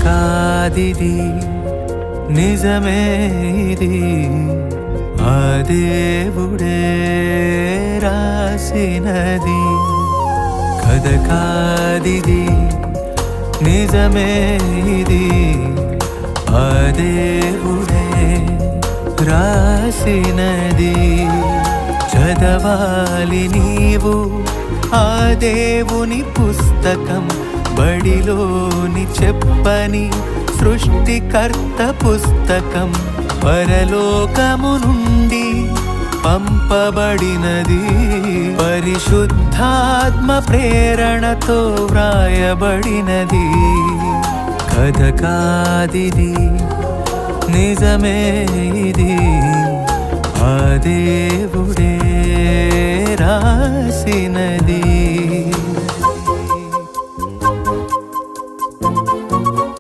కాదిది నిజమే ఇది ఆ దేవుడే రాసినది కథ కాదిది నిజమే ఇది ఆ దేవుడే రాసినది చదవాలి నీవు ఆ దేవుని పుస్తకం బడిలోని చెప్పని సృష్టికర్త పుస్తకం పరలోకము నుండి పంపబడినది పరిశుద్ధాత్మ ప్రేరణతో వ్రాయబడినది కథ కాదిది నిజమే ఇది ఆ దేవుడే రాసినది